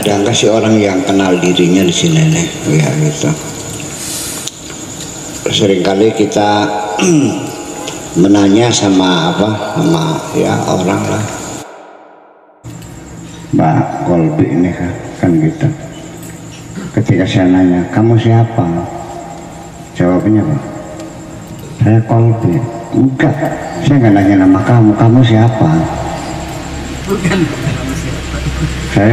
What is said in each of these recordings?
ada nggak sih orang yang kenal dirinya di sini nih? Ya gitu. Seringkali kita menanya sama ya orang lah. Mbak Kolbi ini kan gitu. Ketika saya nanya, kamu siapa? Jawabnya apa? Saya Kolbi. Enggak, saya nggak nanya nama kamu siapa? Bukan kamu siapa. Saya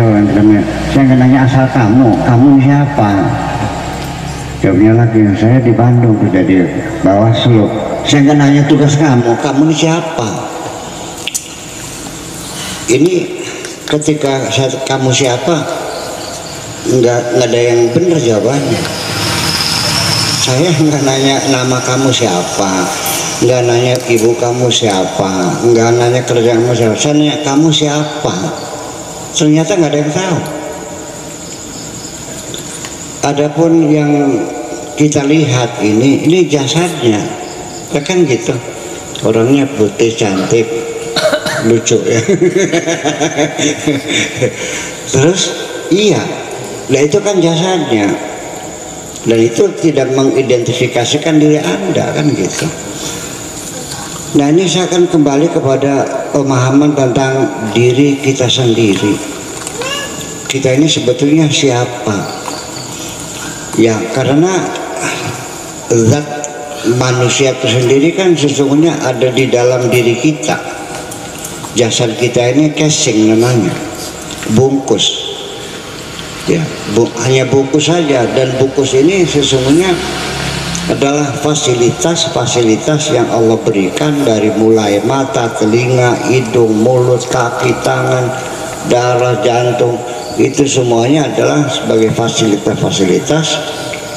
nggak nanya asal kamu siapa? Jawabnya lagi, saya di Bandung kerja di Bawaslu. Saya nggak nanya tugas kamu ini siapa? Ini ketika kamu siapa, nggak ada yang benar jawabannya. Saya nggak nanya nama kamu siapa, nggak nanya ibu kamu siapa, nggak nanya kerja kamu siapa. Saya nanya kamu siapa. Ternyata nggak ada yang tahu. Adapun yang kita lihat ini jasadnya, kan gitu. Orangnya putih, cantik, lucu ya. Terus iya, nah itu kan jasadnya, dan itu tidak mengidentifikasikan diri Anda kan gitu. Nah ini saya akan kembali kepada pemahaman tentang diri kita sendiri. Kita ini sebetulnya siapa? Ya karena zat manusia itu sendiri kan sesungguhnya ada di dalam diri kita. Jasad kita ini casing namanya, bungkus. Ya, hanya bungkus saja, dan bungkus ini sesungguhnya adalah fasilitas-fasilitas yang Allah berikan dari mulai mata, telinga, hidung, mulut, kaki, tangan, darah, jantung. Itu semuanya adalah sebagai fasilitas-fasilitas,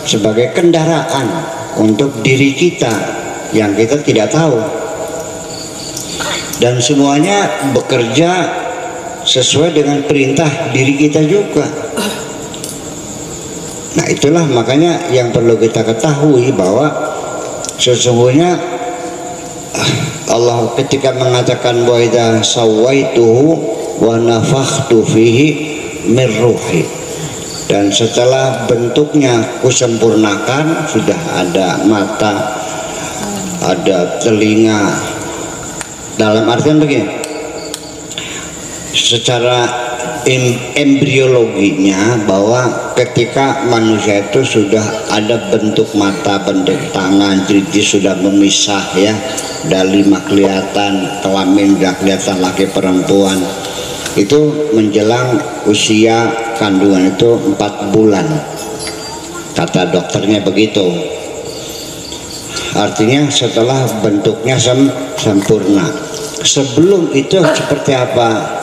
sebagai kendaraan untuk diri kita yang kita tidak tahu, dan semuanya bekerja sesuai dengan perintah diri kita juga. Nah itulah makanya yang perlu kita ketahui bahwa sesungguhnya Allah ketika mengatakan wa idza sawaituhu wa nafakhtu fihi min ruhi, dan setelah bentuknya kusempurnakan, sudah ada mata, ada telinga, dalam artian begini, secara embriologinya bahwa ketika manusia itu sudah ada bentuk mata, bentuk tangan, jadi sudah memisah ya, udah 5 kelihatan, kelamin udah kelihatan laki perempuan. Itu menjelang usia kandungan itu 4 bulan, kata dokternya begitu. Artinya setelah bentuknya sempurna. Sebelum itu seperti apa?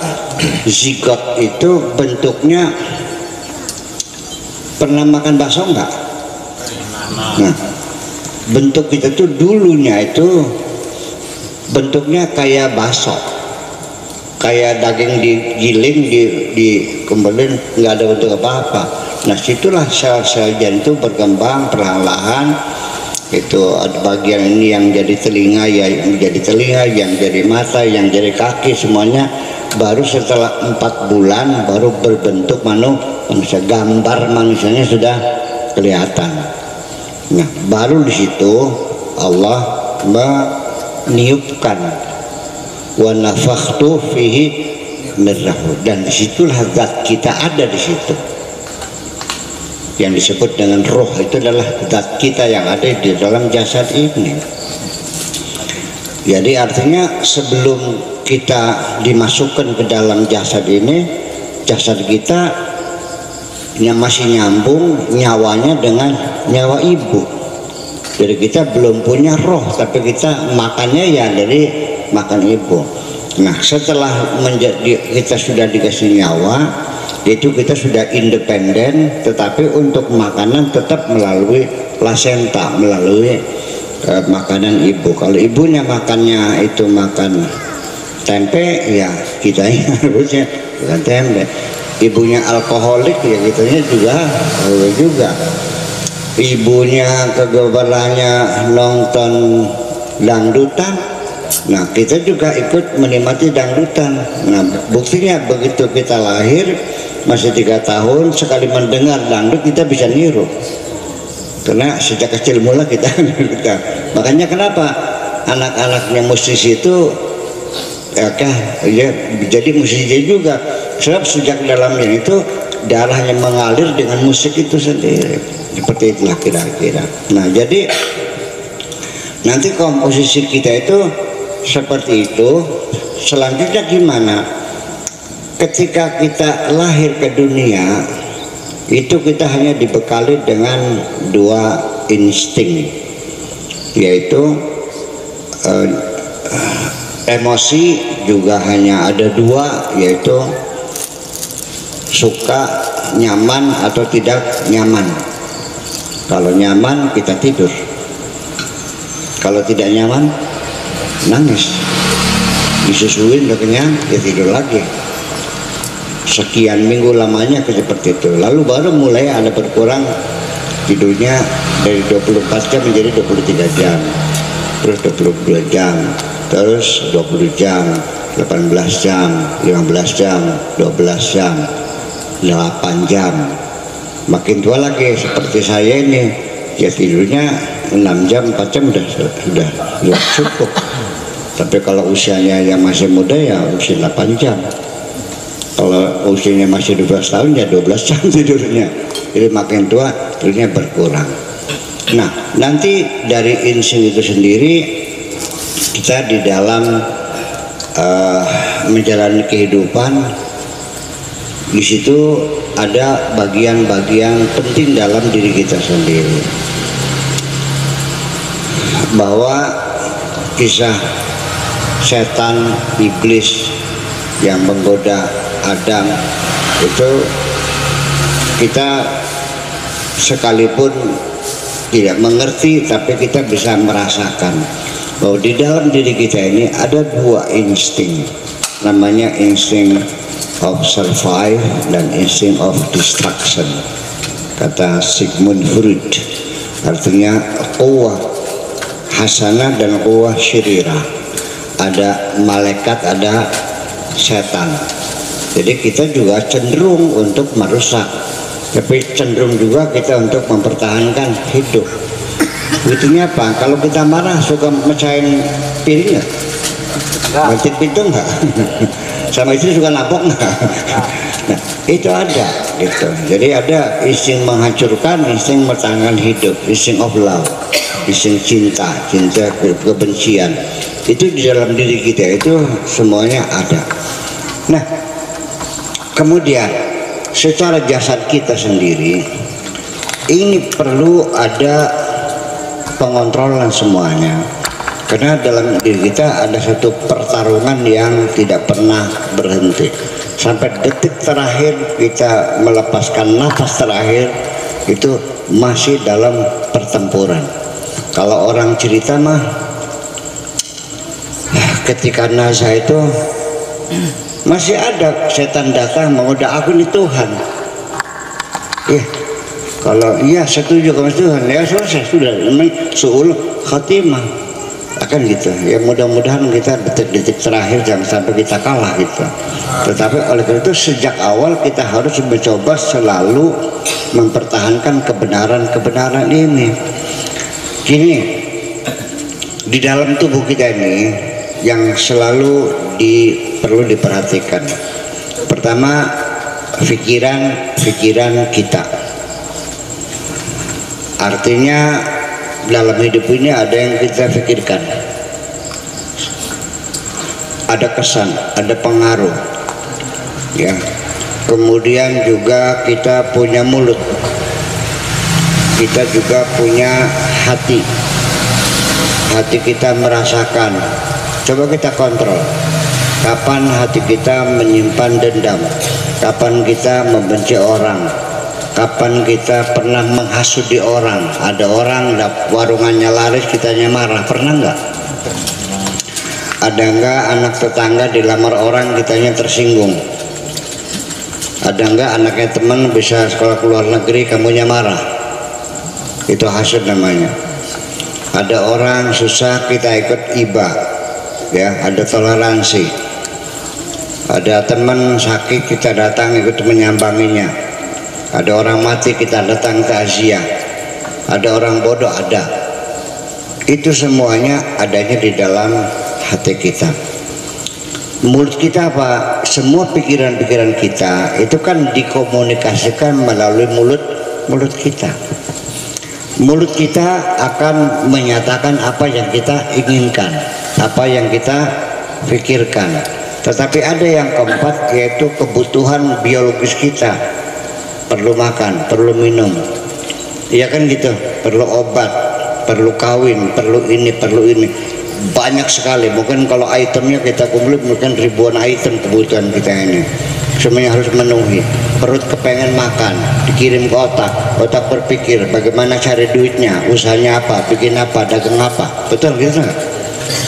Zigot itu bentuknya, pernah makan bakso enggak? Nah, bentuk kita tuh dulunya itu bentuknya kayak bakso, kayak daging digiling, dikembelin, nggak ada bentuk apa-apa. Nah situlah sel-sel jantung berkembang perlahan-lahan. Itu ada bagian ini yang jadi telinga, ya yang jadi telinga, yang jadi mata, yang jadi kaki, semuanya baru setelah 4 bulan baru berbentuk manusia, gambar manusianya sudah kelihatan. Nah baru di situ Allah meniupkan wa nafakhtu fihi min ruhi, dan disitulah zat kita ada di situ. Yang disebut dengan roh itu adalah zat kita yang ada di dalam jasad ini. Jadi artinya sebelum kita dimasukkan ke dalam jasad ini, jasad kita yang masih nyambung nyawanya dengan nyawa ibu. Jadi kita belum punya roh, tapi kita makannya ya dari makan ibu. Nah setelah kita sudah dikasih nyawa, itu kita sudah independen, tetapi untuk makanan tetap melalui plasenta, melalui makanan ibu. Kalau ibunya makannya itu makan tempe, ya kita harusnya bukan tempe. Ibunya alkoholik, ya kitanya juga. Ibunya kegeberannya nonton dangdutan, nah kita juga ikut menikmati dangdutan. Nah buktinya begitu kita lahir, masih 3 tahun sekali mendengar dangdut kita bisa niru, karena sejak kecil mula kita makanya kenapa anak-anaknya musisi itu ya jadi musisi juga, sebab sejak dalamnya itu darahnya mengalir dengan musik itu sendiri. Seperti itulah kira-kira. Nah, jadi nanti komposisi kita itu seperti itu. Selanjutnya gimana? Ketika kita lahir ke dunia itu kita hanya dibekali dengan 2 insting, yaitu emosi juga hanya ada 2, yaitu suka, nyaman atau tidak nyaman. Kalau nyaman kita tidur, kalau tidak nyaman nangis, disusuin udah kenyang ya tidur lagi. Sekian minggu lamanya seperti itu, lalu baru mulai ada berkurang tidurnya dari 24 jam menjadi 23 jam, terus 22 jam, terus 20 jam, 18 jam, 15 jam, 12 jam, 8 jam. Makin tua lagi seperti saya ini ya tidurnya 6 jam, 4 jam sudah cukup. Tapi kalau usianya yang masih muda ya usia 8 jam. Kalau usianya masih 12 tahun ya 12 jam tidurnya. Jadi makin tua tidurnya berkurang. Nah, nanti dari insting itu sendiri kita di dalam menjalani kehidupan, di situ ada bagian-bagian penting dalam diri kita sendiri. Bahwa kisah setan iblis yang menggoda Adam itu kita sekalipun tidak mengerti, tapi kita bisa merasakan bahwa di dalam diri kita ini ada 2 insting, namanya insting of survive dan insting of destruction, kata Sigmund Freud. Artinya quwwah hasanah dan quwwah syirirah, ada malaikat, ada setan. Jadi kita juga cenderung untuk merusak, tapi cenderung juga kita untuk mempertahankan hidup. Buktinya apa? Kalau kita marah suka mecahin piring nggak? Banting pintu nggak? Sama istri suka nabok nggak? Nah, itu ada gitu. Jadi ada insting menghancurkan, insting mempertahankan hidup, insting of love, insting cinta kebencian. Itu di dalam diri kita itu semuanya ada. Nah, kemudian secara jasad kita sendiri ini perlu ada pengontrolan semuanya, karena dalam diri kita ada satu pertarungan yang tidak pernah berhenti sampai detik terakhir kita melepaskan nafas terakhir itu masih dalam pertempuran. Kalau orang cerita mah ketika nazar itu masih ada setan datang menggoda aku nih Tuhan. Kalau iya setuju sama Tuhan ya selesai sudah, memang suul khatimah akan gitu ya. Mudah-mudahan kita detik-detik terakhir jangan sampai kita kalah gitu. Tetapi oleh karena itu sejak awal kita harus mencoba selalu mempertahankan kebenaran ini. Gini, di dalam tubuh kita ini yang selalu perlu diperhatikan. Pertama, pikiran kita. Artinya dalam hidup ini ada yang kita pikirkan, ada kesan, ada pengaruh, ya. Kemudian juga kita punya mulut, kita juga punya hati. Hati kita merasakan. Coba kita kontrol. Kapan hati kita menyimpan dendam? Kapan kita membenci orang? Kapan kita pernah menghasudi orang? Ada orang warungannya laris, kitanya marah. Pernah nggak? Ada nggak anak tetangga dilamar orang, kitanya tersinggung? Ada nggak anaknya teman bisa sekolah ke luar negeri, kamunya marah? Itu hasud namanya. Ada orang susah, kita ikut iba, ya, ada toleransi. Ada teman sakit kita datang ikut menyambanginya. Ada orang mati kita datang takziah. Ada orang bodoh ada. Itu semuanya adanya di dalam hati kita. Mulut kita apa? Semua pikiran-pikiran kita itu kan dikomunikasikan melalui mulut kita. Mulut kita akan menyatakan apa yang kita inginkan, apa yang kita pikirkan. Tetapi ada yang keempat, yaitu kebutuhan biologis kita. Perlu makan, perlu minum, ya kan gitu, perlu obat, perlu kawin, perlu ini, perlu ini. Banyak sekali, mungkin kalau itemnya kita kumpulin mungkin ribuan item kebutuhan kita ini. Semuanya harus memenuhi. Perut kepengen makan, dikirim ke otak, otak berpikir bagaimana cari duitnya, usahanya apa, bikin apa, dagang apa. Betul gitu nggak?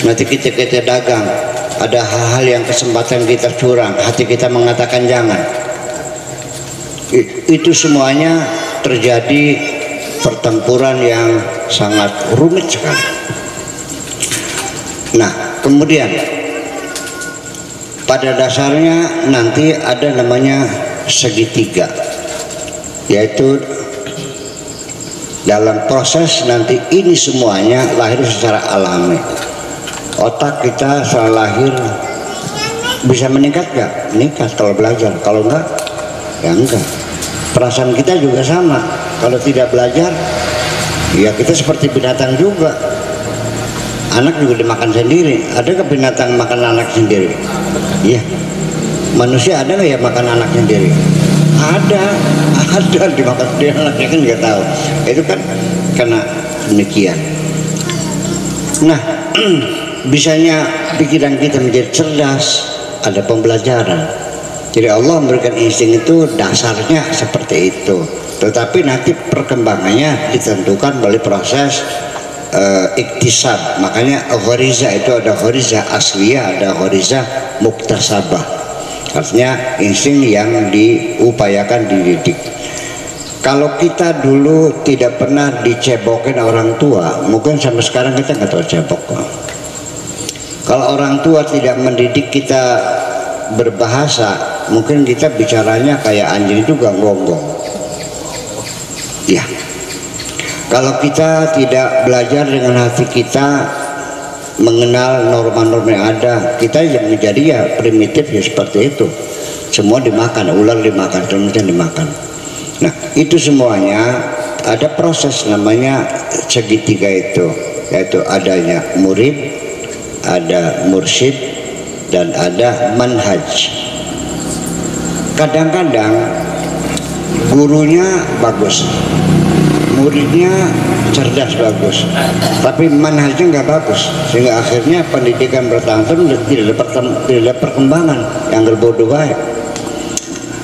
Nanti kita dagang, ada hal-hal yang kesempatan kita curang, hati kita mengatakan jangan. Itu semuanya terjadi pertempuran yang sangat rumit sekali. Nah, kemudian pada dasarnya nanti ada namanya segitiga, yaitu dalam proses nanti ini semuanya lahir secara alami. Otak kita setelah lahir bisa meningkat gak? Meningkat kalau belajar, kalau enggak ya enggak. Perasaan kita juga sama, kalau tidak belajar ya kita seperti binatang juga. Anak juga dimakan sendiri. Ada ke binatang makan anak sendiri? Iya. Manusia ada nggak ya makan anak sendiri? Ada dimakan sendiri, anaknya kan nggak tahu. Itu kan karena demikian. Nah, bisanya pikiran kita menjadi cerdas, ada pembelajaran. Jadi Allah memberikan insting itu dasarnya seperti itu. Tetapi nanti perkembangannya ditentukan melalui proses iktisab. Makanya ghoriza itu ada ghoriza asliyah, ada ghoriza muktasabah. Artinya insting yang diupayakan, dididik. Kalau kita dulu tidak pernah dicebokin orang tua, mungkin sampai sekarang kita nggak tahu cebok. Kalau orang tua tidak mendidik kita berbahasa, mungkin kita bicaranya kayak anjing juga gonggong. Ya. Kalau kita tidak belajar dengan hati kita mengenal norma-norma yang ada, kita yang menjadi ya primitif ya seperti itu. Semua dimakan, ular dimakan, semuanya dimakan. Nah, itu semuanya ada proses namanya segitiga itu, yaitu adanya murid, ada mursyid, dan ada manhaj. Kadang-kadang gurunya bagus, muridnya cerdas bagus, tapi manhajnya nggak bagus, sehingga akhirnya pendidikan bertahun-tahun tidak ada perkembangan, yang berbodoh baik.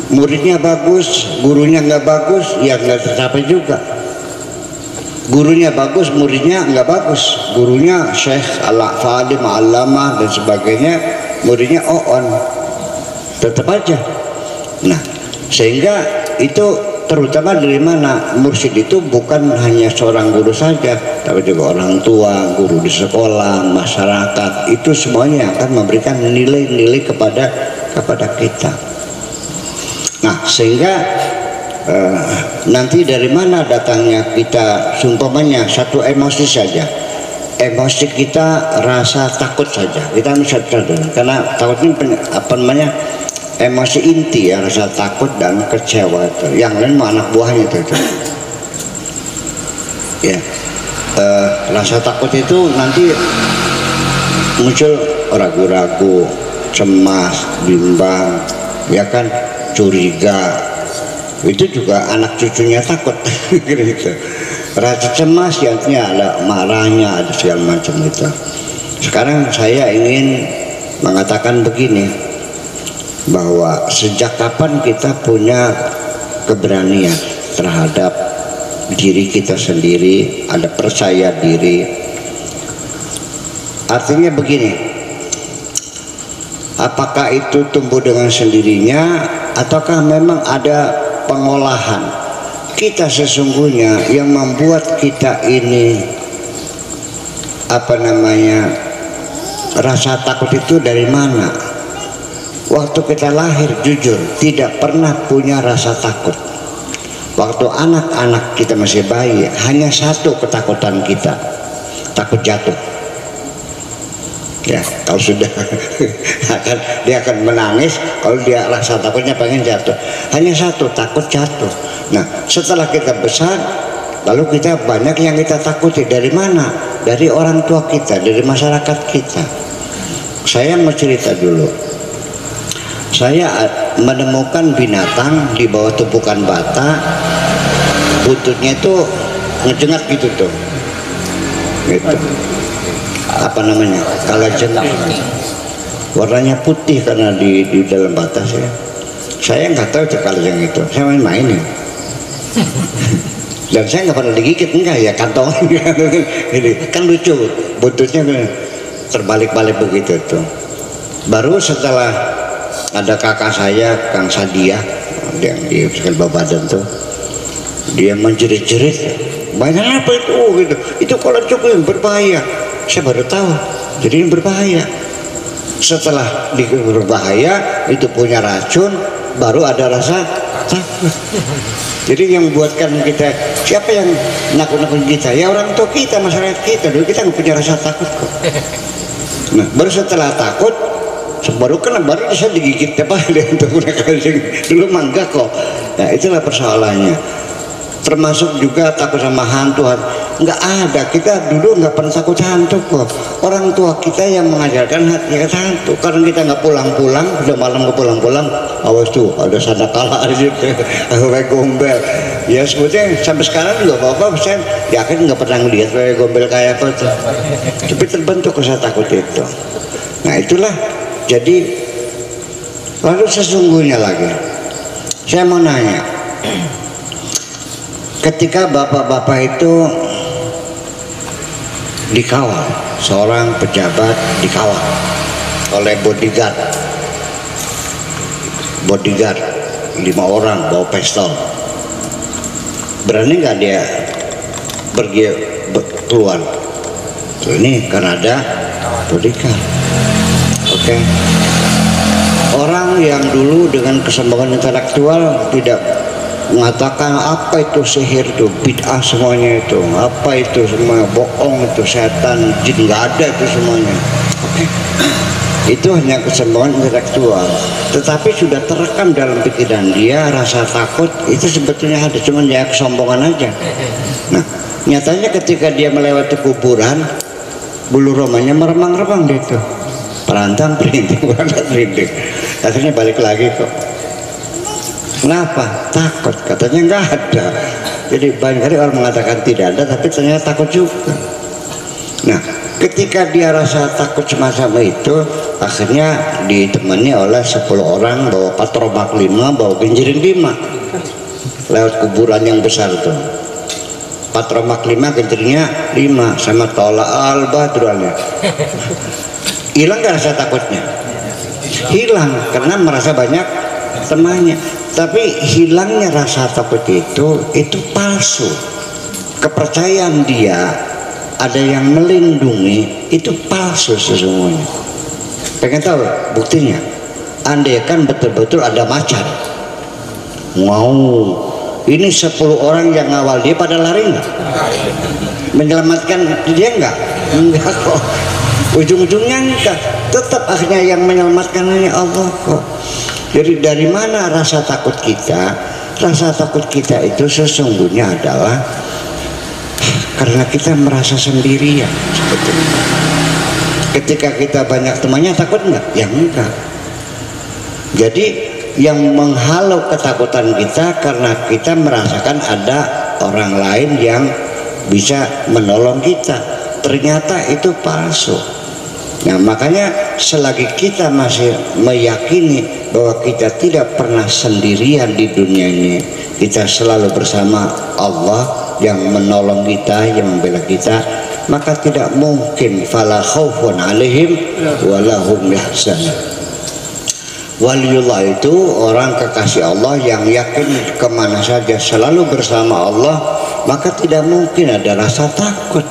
Muridnya bagus, gurunya nggak bagus, ya nggak tercapai juga. Gurunya bagus, muridnya nggak bagus. Gurunya syekh, falim, alama dan sebagainya, muridnya on, tetap aja. Nah, sehingga itu terutama dari mana? Mursyid itu bukan hanya seorang guru saja, tapi juga orang tua, guru di sekolah, masyarakat. Itu semuanya akan memberikan nilai-nilai kepada kita. Nah, sehingga nanti dari mana datangnya kita, sumpamanya satu emosi saja, emosi kita rasa takut saja, kita bisa sadar, karena takut ini apa namanya, emosi inti ya, rasa takut dan kecewa itu. Yang lain mah anak buahnya itu. Ya, rasa takut itu nanti muncul ragu-ragu, cemas, bimbang, ya kan, curiga. Itu juga anak cucunya takut. Gitu. Rasa cemas ya, artinya ada marahnya, ada segala macam gitu. Sekarang saya ingin mengatakan begini, bahwa sejak kapan kita punya keberanian terhadap diri kita sendiri, ada percaya diri. Artinya begini, apakah itu tumbuh dengan sendirinya ataukah memang ada pengolahan kita sesungguhnya yang membuat kita ini apa namanya, rasa takut itu dari mana? waktu kita lahir jujur tidak pernah punya rasa takut. Waktu anak-anak kita masih bayi hanya satu ketakutan kita, takut jatuh. Ya, kalau sudah dia akan menangis kalau dia rasa takutnya pengen jatuh. Hanya satu, takut jatuh. Nah, setelah kita besar, lalu kita banyak yang kita takuti. Dari mana? Dari orang tua kita, dari masyarakat kita. Saya mau cerita dulu. Saya menemukan binatang di bawah tumpukan bata, buntutnya itu ngejengat gitu tuh. Gitu. Apa namanya? Kalajeng. Warnanya putih karena di dalam bata saya. Saya nggak tahu itu kalajeng itu. Saya main-mainin. Dan saya nggak pernah digigit, enggak ya, kantongnya ini kan lucu, buntutnya terbalik-balik begitu tuh. Baru setelah ada kakak saya, Kang Sadia, yang di bawah badan tuh, dia menjerit-jerit, banyak apa itu, gitu. Itu kalau cukup yang berbahaya. Saya baru tahu, jadi ini berbahaya. Setelah berbahaya, itu punya racun, baru ada rasa takut. Jadi yang membuatkan kita, siapa yang nakut-nakut kita? Ya orang tua kita, masyarakat kita. Dulu kita nggak punya rasa takut kok. Nah, baru setelah takut, baru bisa digigit apa dia untuk dulu mangga kok. Nah, itulah persoalannya. Termasuk juga takut sama hantu. Nggak ada, kita dulu nggak pernah takut hantu kok. Orang tua kita yang mengajarkan hati hantu. Karena kita nggak pulang-pulang, udah malam nggak pulang-pulang, awas tuh ada sandakala aja, kayak gombel. Ya sebetulnya sampai sekarang juga apa-apa, saya yakin nggak pernah ngeliat kayak gombel kayak apa tuh. Tapi terbentuk rasa takut itu. Nah itulah. Jadi lalu sesungguhnya lagi, saya mau nanya, ketika bapak-bapak itu dikawal, seorang pejabat dikawal oleh bodyguard 5 orang bawa pistol, berani nggak dia pergi keluar? Ini karena ada bodyguard. Oke. Orang yang dulu dengan kesombongan intelektual tidak mengatakan apa itu sihir, itu bid'ah semuanya, itu apa itu semua bohong, itu setan, jin, nggak ada itu semuanya. Oke. Itu hanya kesombongan intelektual, tetapi sudah terekam dalam pikiran dia rasa takut itu sebetulnya ada, cuma dia kesombongan aja. Nah nyatanya ketika dia melewati kuburan, bulu romanya meremang-remang gitu, perantang perinting, akhirnya balik lagi kok. Kenapa? Takut, katanya nggak ada. Jadi banyak kali orang mengatakan tidak ada, tapi ternyata takut juga. Nah, ketika dia rasa takut semacam itu, akhirnya ditemani oleh 10 orang bawa patromak 5, bawa genjering 5, lewat kuburan yang besar tuh. Patromak 5, genjeringnya 5, sama tola al-badruannya. Hilang gak rasa takutnya? Hilang, karena merasa banyak temannya. Tapi hilangnya rasa takut itu palsu. Kepercayaan dia ada yang melindungi itu palsu sesungguhnya. Pengen tahu buktinya? Andai kan betul-betul ada macan, wow, ini 10 orang yang ngawal dia pada lari nggak? Menyelamatkan dia nggak? Enggak kok. Ujung-ujungnya enggak. Tetap akhirnya yang menyelamatkan ini Allah kok. Jadi dari mana rasa takut kita? Rasa takut kita itu sesungguhnya adalah karena kita merasa sendirian sebetulnya. Ketika kita banyak temannya takut enggak? Ya enggak. Jadi yang menghalau ketakutan kita karena kita merasakan ada orang lain yang bisa menolong kita. Ternyata itu palsu. Nah makanya selagi kita masih meyakini bahwa kita tidak pernah sendirian di dunia ini, kita selalu bersama Allah yang menolong kita, yang membela kita, maka tidak mungkin fala khaufun alaihim walahum yahzanun. Waliullah itu orang kekasih Allah yang yakin kemana saja selalu bersama Allah, maka tidak mungkin ada rasa takut.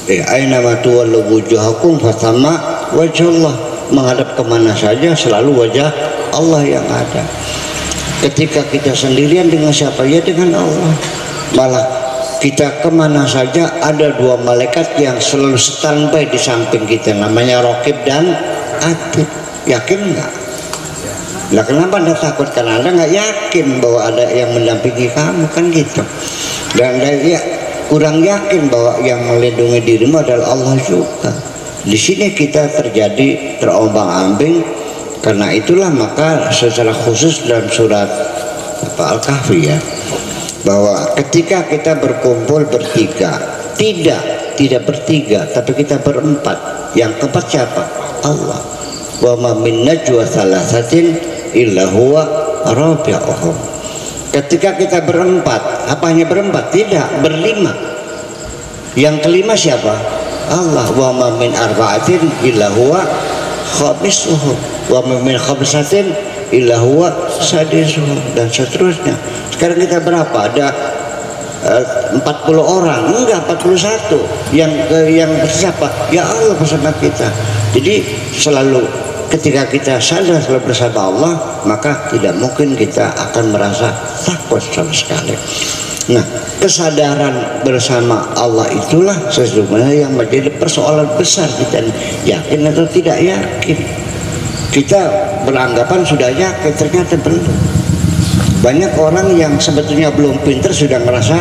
Aina ma tuwallu wujuhakum fathamma wajhullah, menghadap kemana saja selalu wajah Allah yang ada. Ketika kita sendirian dengan siapa? Ya dengan Allah. Malah kita kemana saja ada dua malaikat yang selalu standby di samping kita, namanya Raqib dan Atid. Yakin nggak? Nah, kenapa Anda takut? Karena Anda nggak yakin bahwa ada yang mendampingi kamu, kan gitu. Dan Anda ya kurang yakin bahwa yang melindungi dirimu adalah Allah juga. Di sini kita terjadi terombang-ambing. Karena itulah maka secara khusus dalam surat Al-Kahfi ya, bahwa ketika kita berkumpul bertiga, tidak bertiga, tapi kita berempat. Yang keempat siapa? Allah. Wa ma min najwa thalathatin illa huwa rabi'uhum. Ketika kita berempat, apa hanya berempat? Tidak, berlima. Yang kelima siapa? Allah. Wa ma min arba'atin illa huwa khamisuhum. Wa min khamsatin illa huwa sadisuhum, dan seterusnya. Sekarang kita berapa? Ada 40 orang, enggak 41. Yang siapa? Ya Allah bersama kita. Jadi selalu ketika kita sadar selalu bersama Allah, maka tidak mungkin kita akan merasa takut sama sekali. Nah, kesadaran bersama Allah itulah sesungguhnya yang menjadi persoalan besar. Kita yakin atau tidak yakin. Kita beranggapan sudah yakin, ternyata belum. Banyak orang yang sebetulnya belum pintar sudah ngerasa,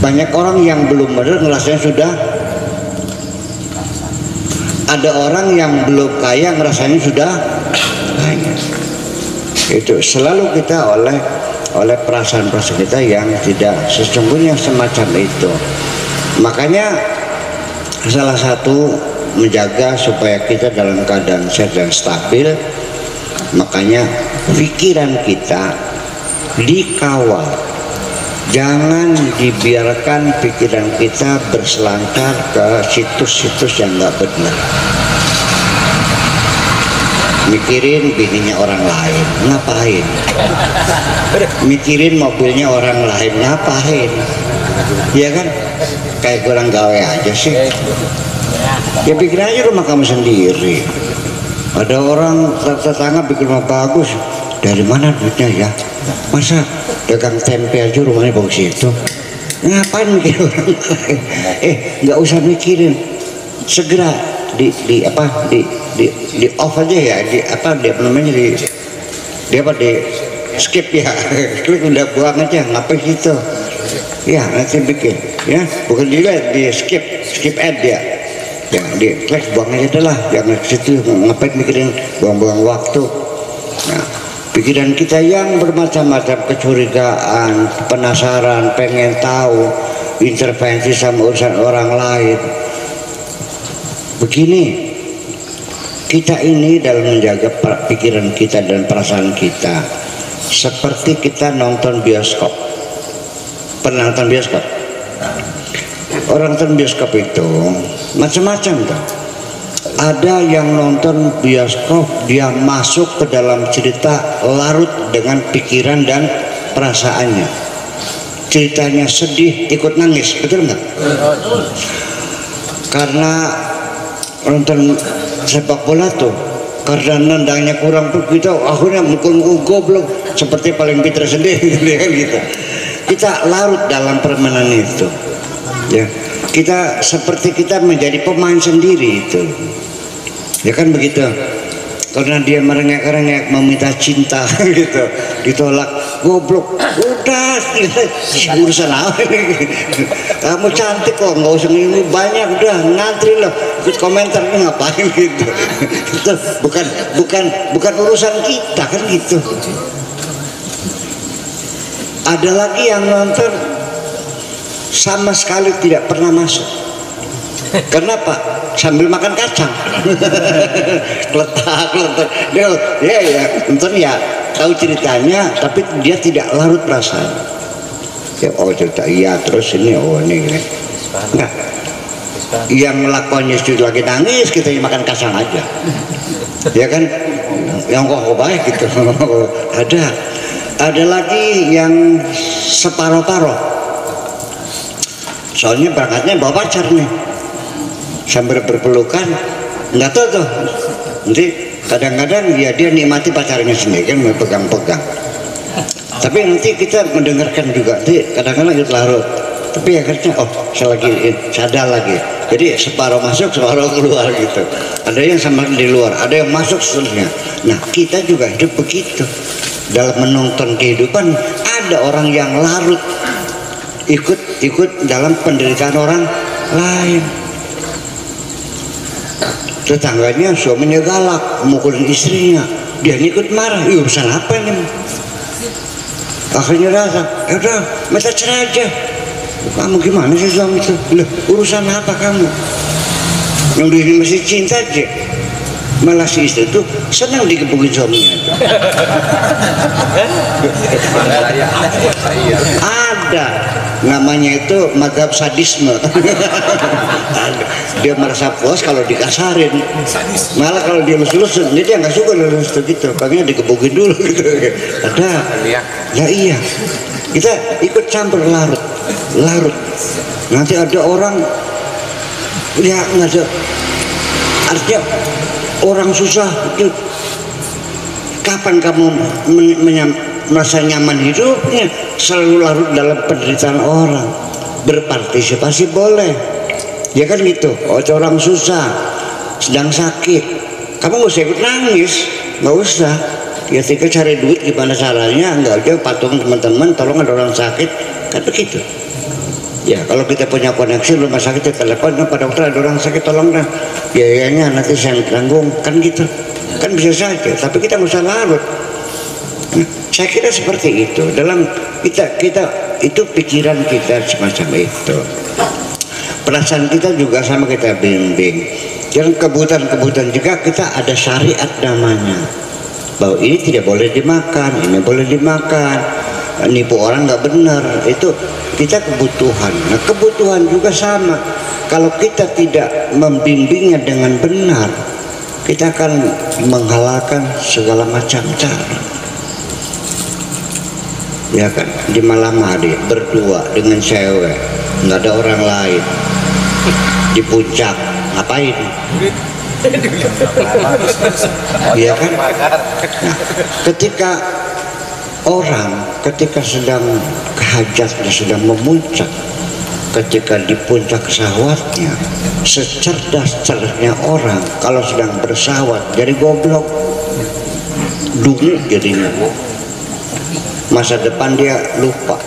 banyak orang yang belum benar ngerasanya sudah, ada orang yang belum kaya ngerasanya sudah kaya. Itu selalu kita oleh perasaan-perasaan kita yang tidak sesungguhnya semacam itu. Makanya salah satu menjaga supaya kita dalam keadaan sehat dan stabil, makanya pikiran kita dikawal. Jangan dibiarkan pikiran kita berselancar ke situs-situs yang nggak benar. Mikirin bininya orang lain, ngapain? Mikirin mobilnya orang lain, ngapain? Ya kan? Kayak kurang gawe aja sih. Ya pikir aja rumah kamu sendiri. Ada orang tetangga bikin rumah bagus, dari mana duitnya ya? Masa dagang tempe aja rumahnya bagus itu? Ngapain mikir orang lain? Nggak usah mikirin, segera di off aja ya, di skip ya. Klik udah buang aja, ngapain gitu? Ya nanti bikin ya, bukan dilihat, di skip ad ya. Ya di klik buang aja adalah, jangan ke situ, ngapain mikirin, buang-buang waktu. Nah, pikiran kita yang bermacam-macam, kecurigaan, penasaran, pengen tahu, intervensi sama urusan orang lain. Begini, kita ini dalam menjaga pikiran kita dan perasaan kita seperti kita nonton bioskop. Pernah nonton bioskop? Orang nonton bioskop itu macam-macam tuh. Ada yang nonton bioskop dia masuk ke dalam cerita, larut dengan pikiran dan perasaannya. Ceritanya sedih, ikut nangis, betul nggak? Karena nonton sepak bola tuh, karena nendangnya kurang begitu, akhirnya mukul-mukul goblok seperti paling pintar sendiri, gitu. Kita larut dalam permainan itu. Ya, kita seperti kita menjadi pemain sendiri itu, ya kan begitu. Karena dia merengek-rengek meminta cinta gitu, ditolak, goblok, udah urusan apa ini? Kamu cantik kok, nggak usah ini banyak, udah ngantri loh, ikut komentar ini ngapain gitu. Itu bukan urusan kita kan gitu. Ada lagi yang nonton sama sekali tidak pernah masuk. Kenapa? Sambil makan kacang. Letak. Dia ya nonton ya tahu ceritanya, tapi dia tidak larut perasaan. Ya, oh cerita iya, terus ini oh ini. Enggak. Yang melakukannya itu lagi nangis, kita makan kacang aja. Ya kan? Yang kok baik gitu. Ada lagi yang separuh-paruh. Soalnya berangkatnya bawa pacar nih, sambil berpelukan, nggak tahu tuh. Nanti kadang-kadang ya dia nikmati pacarnya sendiri kan, pegang-pegang. Tapi nanti kita mendengarkan juga, nanti kadang-kadang itu larut. Tapi akhirnya sadar lagi. Jadi separuh masuk, separuh keluar gitu. Ada yang sama di luar, ada yang masuk seterusnya. Nah kita juga hidup begitu. Dalam menonton kehidupan ada orang yang larut, ikut dalam penderitaan orang lain. Tetangganya suaminya galak, mukulin istrinya, dia ikut marah. Urusan apa ini? Akhirnya datang, udah minta cerai aja. Kamu gimana sih suami itu? Loh, urusan apa kamu? Yang diri masih cinta aja. Malah si istri itu senang digebukin suaminya. Ada namanya itu mazhab sadisme. Dia merasa puas kalau dikasarin, malah kalau dia lus-lus dia nggak suka lus gitu, pengennya digebukin dulu gitu. Ada ya, iya, kita ikut campur larut. Nanti ada orang ya nggak ada, artinya orang susah itu. Kapan kamu merasa nyaman hidupnya? Selalu larut dalam penderitaan orang. Berpartisipasi boleh, ya kan gitu. Orang susah, sedang sakit, kamu nggak usah ikut nangis, nggak usah. Ya tinggal cari duit gimana caranya, nggak aja patung teman-teman, tolong ada orang sakit, kan begitu. Ya kalau kita punya koneksi rumah sakit, ya telepon pada dokter ada orang sakit, tolong dah, biayanya nanti saya tanggung, kan gitu. Kan bisa saja, tapi kita nggak usah larut. Nah, saya kira seperti itu. Dalam kita itu pikiran kita semacam itu. Perasaan kita juga sama kita bimbing. Yang kebutuhan juga kita ada syariat namanya. Bahwa ini tidak boleh dimakan, ini boleh dimakan. Nipu orang nggak benar, itu kita kebutuhan. Nah kebutuhan juga sama. Kalau kita tidak membimbingnya dengan benar, kita akan menghalalkan segala macam cara. Ya kan, di malam hari berdua dengan cewek, nggak ada orang lain, di puncak ngapain? Iya kan? Nah, ketika sedang kehajatnya sedang memuncak, ketika di puncak syahwatnya, secerdas-cerdasnya orang kalau sedang bersahwat jadi goblok, dungu jadinya. Masa depan dia lupa,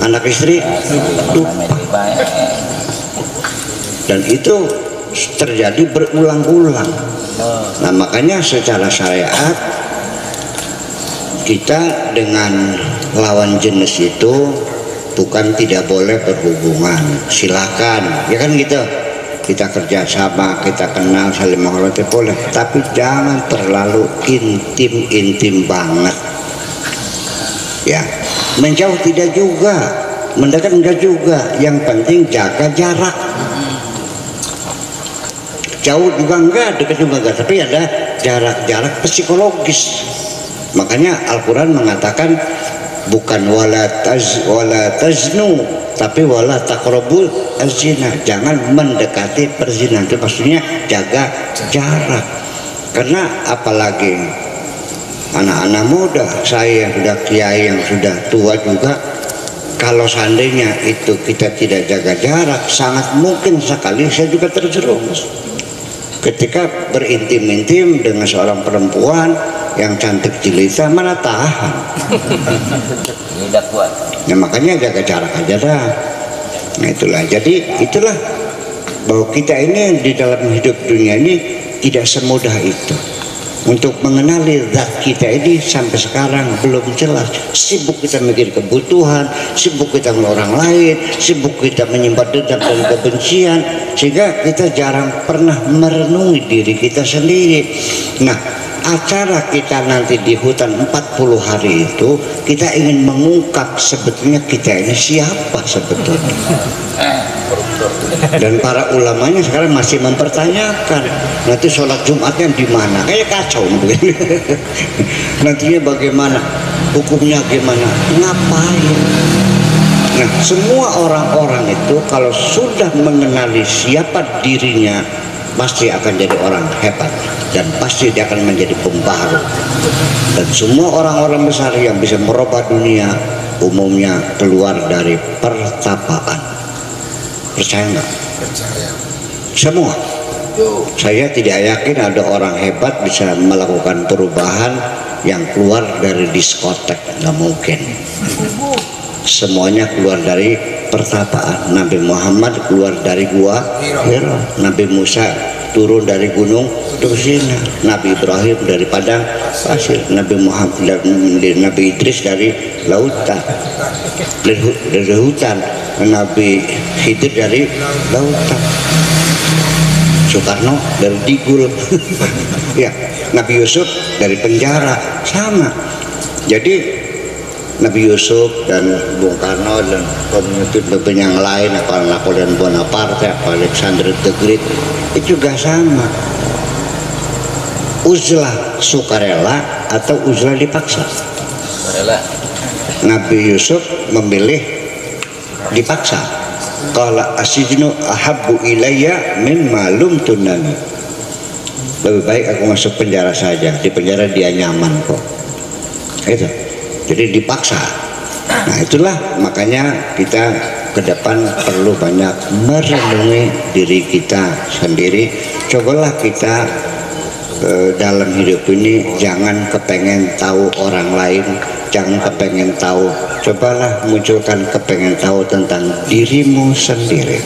anak istri lupa, dan itu terjadi berulang-ulang. Nah makanya secara syariat kita dengan lawan jenis itu bukan tidak boleh berhubungan, silakan, ya kan gitu. Kita kerjasama, kita kenal, saling menghormati boleh, tapi jangan terlalu intim banget. Ya, menjauh tidak juga, mendekat enggak juga. Yang penting jaga jarak. Jauh juga enggak, dekat juga enggak, tapi ada jarak psikologis. Makanya Al-Quran mengatakan bukan wala taznu, tapi wala taqrabul zina. Jangan mendekati perzinahan. Itu maksudnya jaga jarak. Karena apalagi anak-anak muda, saya yang sudah kiai, yang sudah tua juga, kalau seandainya itu kita tidak jaga jarak, sangat mungkin sekali saya juga terjerumus ketika berintim-intim dengan seorang perempuan yang cantik jelita, mana tahan. Tidak kuat. Nah makanya jaga jarak aja dah. Nah itulah, jadi itulah bahwa kita ini di dalam hidup dunia ini tidak semudah itu. Untuk mengenali zat kita ini sampai sekarang belum jelas. Sibuk kita mikir kebutuhan, sibuk kita dengan orang lain, sibuk kita menyimpan dendam dan kebencian, sehingga kita jarang pernah merenungi diri kita sendiri. Nah, acara kita nanti di hutan 40 hari itu, kita ingin mengungkap sebetulnya kita ini siapa sebetulnya. Dan para ulamanya sekarang masih mempertanyakan nanti sholat Jumatnya di mana, kayak kacau begini. Nantinya bagaimana, hukumnya gimana, ngapain. Nah semua orang-orang itu kalau sudah mengenali siapa dirinya pasti akan jadi orang hebat dan pasti dia akan menjadi pembaharu. Dan semua orang-orang besar yang bisa merubah dunia umumnya keluar dari pertapaan. Percaya nggak? Percaya. Semua. Saya tidak yakin ada orang hebat bisa melakukan perubahan yang keluar dari diskotek, nggak mungkin. Semuanya keluar dari pertapaan. Nabi Muhammad keluar dari gua Hira, Nabi Musa turun dari gunung Tursina, Nabi Ibrahim dari padang pasir, Nabi Idris dari lautan, dari hutan, Nabi Khidir dari lautan, Soekarno dari Digul, ya, Nabi Yusuf dari penjara, sama. Jadi Nabi Yusuf dan Bung Karno dan pemimpin yang lain, apa Napoleon Bonaparte, apa Alexander the Great, itu juga sama. Uzlah sukarela atau uzlah dipaksa? Rela. Nabi Yusuf memilih dipaksa. Qala asijnu ahabbu ilayya mimma lumtunani. Lebih baik aku masuk penjara saja, di penjara dia nyaman kok. Itu. Jadi dipaksa. Nah itulah makanya kita ke depan perlu banyak merenungi diri kita sendiri. Cobalah kita dalam hidup ini jangan kepengen tahu orang lain, jangan kepengen tahu. Cobalah munculkan kepengen tahu tentang dirimu sendiri.